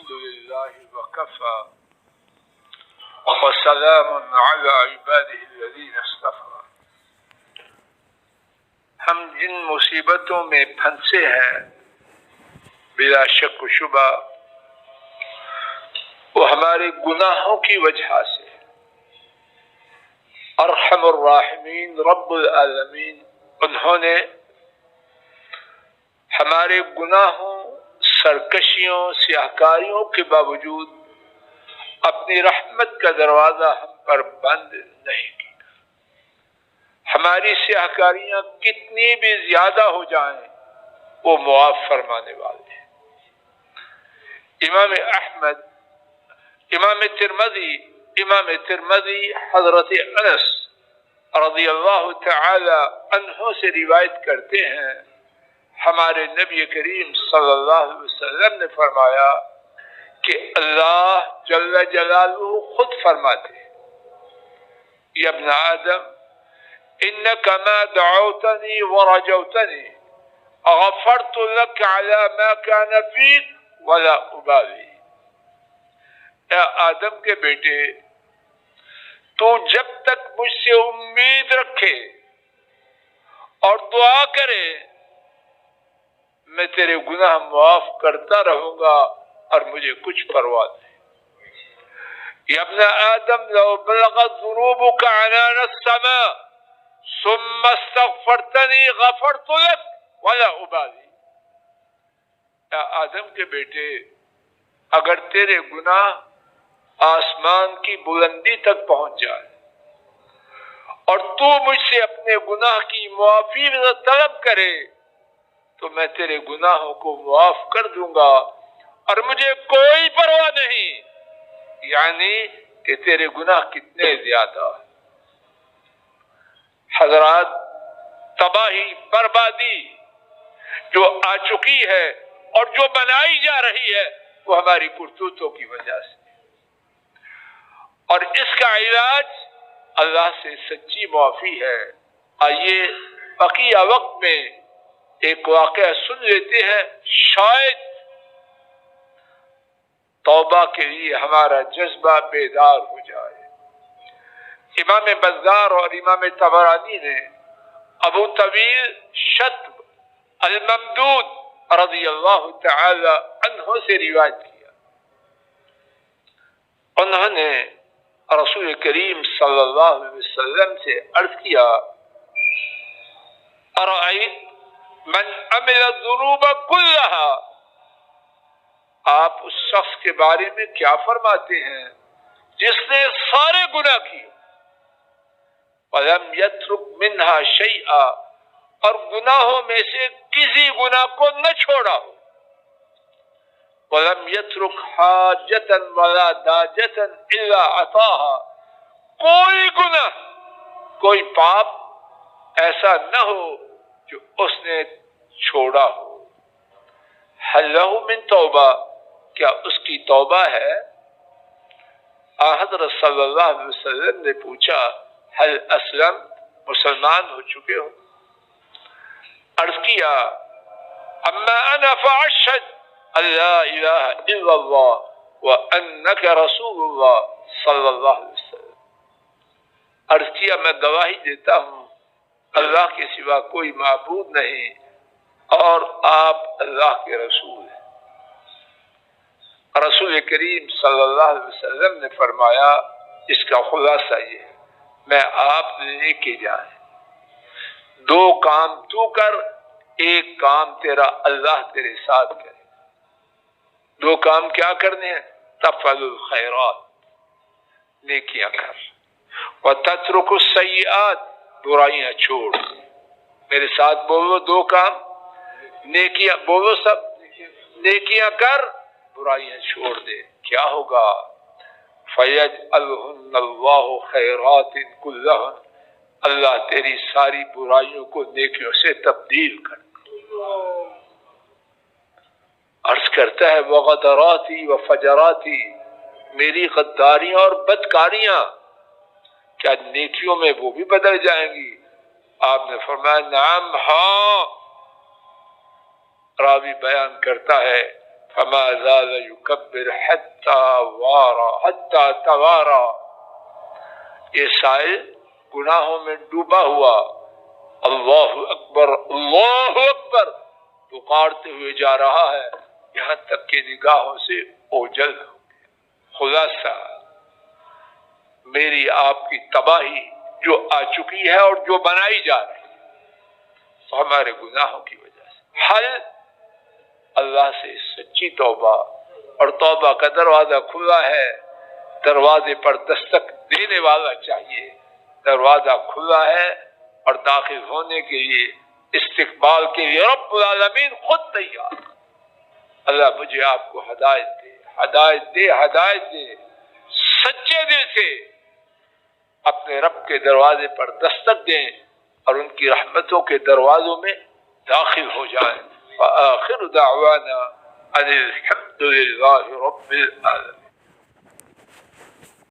الحمد لله وكفى وسلام على عباده الذين اصطفى. ہم جن مصیبتوں میں پھنسے ہیں بلا شک و شبہ وہ ہمارے گناہوں کی وجہ سے. ارحم الراحمین رب العالمین انہوں نے ہمارے گناہوں، سرکشیوں، سیاہکاریوں کے باوجود اپنی رحمت کا دروازہ ہم پر بند نہیں کیا. ہماری سیاہکاریاں کتنی بھی زیادہ ہو جائیں وہ معاف فرمانے والے ہیں. امام احمد، امام ترمذی حضرت انس رضی اللہ تعالی عنہ سے روایت کرتے ہیں، ہمارے نبی کریم صلی اللہ علیہ وسلم نے فرمایا کہ اللہ جل جلالہ خود فرماتے ہیں، یا ابن آدم انک ما دعوتنی ورجوتنی غفرت لك على ما كان فيك ولا ابالی. اے آدم کے بیٹے، تو جب تک مجھ سے امید رکھے اور دعا کرے میں تیرے گناہ معاف کرتا رہوں گا اور مجھے کچھ پرواہ نہیں. یا ابن آدم لو بلغت ذنوبك عنان السماء ثم استغفرتنی غفرت لك ولا ابالی. اے آدم کے بیٹے، اگر تیرے گناہ آسمان کی بلندی تک پہنچ جائے اور تو مجھ سے اپنے گناہ کی معافی طلب کرے تو میں تیرے گناہوں کو معاف کر دوں گا اور مجھے کوئی پرواہ نہیں. یعنی کہ تیرے گناہ کتنے زیادہ. حضرات، تباہی بربادی جو آ چکی ہے اور جو بنائی جا رہی ہے وہ ہماری کرتوتوں کی وجہ سے، اور اس کا علاج اللہ سے سچی معافی ہے. آئیے بقیہ وقت میں ایک واقعہ سن لیتے ہیں، شاید توبہ کے لیے ہمارا جذبہ بیدار ہو جائے. امام بزار اور امام طبرانی نے ابو طویل شتب الممدود رضی اللہ تعالی عنہ سے روایت کیا. انہوں نے رسول کریم صلی اللہ علیہ وسلم سے عرض کیا، ارأیت من عمل الذنوب کلها، آپ اس شخص کے بارے میں کیا فرماتے ہیں جس نے سارے گناہ کیے، ولم یترک منها شیئا، اور گناہوں میں سے کسی گناہ کو نہ چھوڑا ہو، ولم یترک حاجتا ولا داجتا الا عطاها، کوئی گناہ، کوئی پاپ ایسا نہ ہو جو اس نے چھوڑا ہو. حل له من توبہ، کیا اس کی توبہ ہے؟ حضرت صلی اللہ علیہ وسلم نے پوچھا، حل اسلم، مسلمان ہو چکے ہو؟ عرض کیا، اما انا فاشهد ان لا الہ الا اللہ وانک رسول اللہ صلی اللہ علیہ وسلم. عرض کیا، میں گواہی دیتا ہوں اللہ کے سوا کوئی معبود نہیں اور آپ اللہ کے رسول ہیں. رسول کریم صلی اللہ علیہ وسلم نے فرمایا، اس کا خلاصہ یہ ہے، میں آپ لے کے جائیں، دو کام تو کر، ایک کام تیرا اللہ تیرے ساتھ کرے. دو کام کیا کرنے ہیں؟ تفعل الخیرات، نیکیاں کر، وتترک السیئات، برائیاں چھوڑ. میرے ساتھ بولو، دو کام، نیکیاں بولو، سب نیکیاں کر، برائیاں چھوڑ دے. کیا ہوگا؟ فَيَجْعَلْهُنَّ اللَّهُ خَيْرَاتٍ كُلَّهُنَّ، اللہ تیری ساری برائیوں کو نیکیوں سے تبدیل کر. عرض کرتا ہے، وَغَدَرَاتِي وَفَجَرَاتِي، میری غداریاں اور بدکاریاں کیا نیکیوں میں وہ بھی بدل جائیں گی؟ آپ نے فرمایا، نعم، ہاں. راوی بیان کرتا ہے، فما زال يكبر حتى توارا. یہ سائل گناہوں میں ڈوبا ہوا اللہ اکبر پکارتے ہوئے جا رہا ہے یہاں تک کہ نگاہوں سے اوجھل ہو گیا. خلاصہ میری آپ کی تباہی جو آ چکی ہے اور جو بنائی جا رہی ہے ہمارے گناہوں کی وجہ سے. حل اللہ سے سچی توبہ، اور توبہ کا دروازہ کھلا ہے. دروازے پر دستک دینے والا چاہیے. دروازہ کھلا ہے اور داخل ہونے کے لیے استقبال کے لیے رب العالمین خود تیار. اللہ مجھے آپ کو ہدایت دے سچے دل سے اپنے رب کے دروازے پر دستک دیں اور ان کی رحمتوں کے دروازوں میں داخل ہو جائیں. وآخر دعوانا ان الحمد للہ رب العالمین.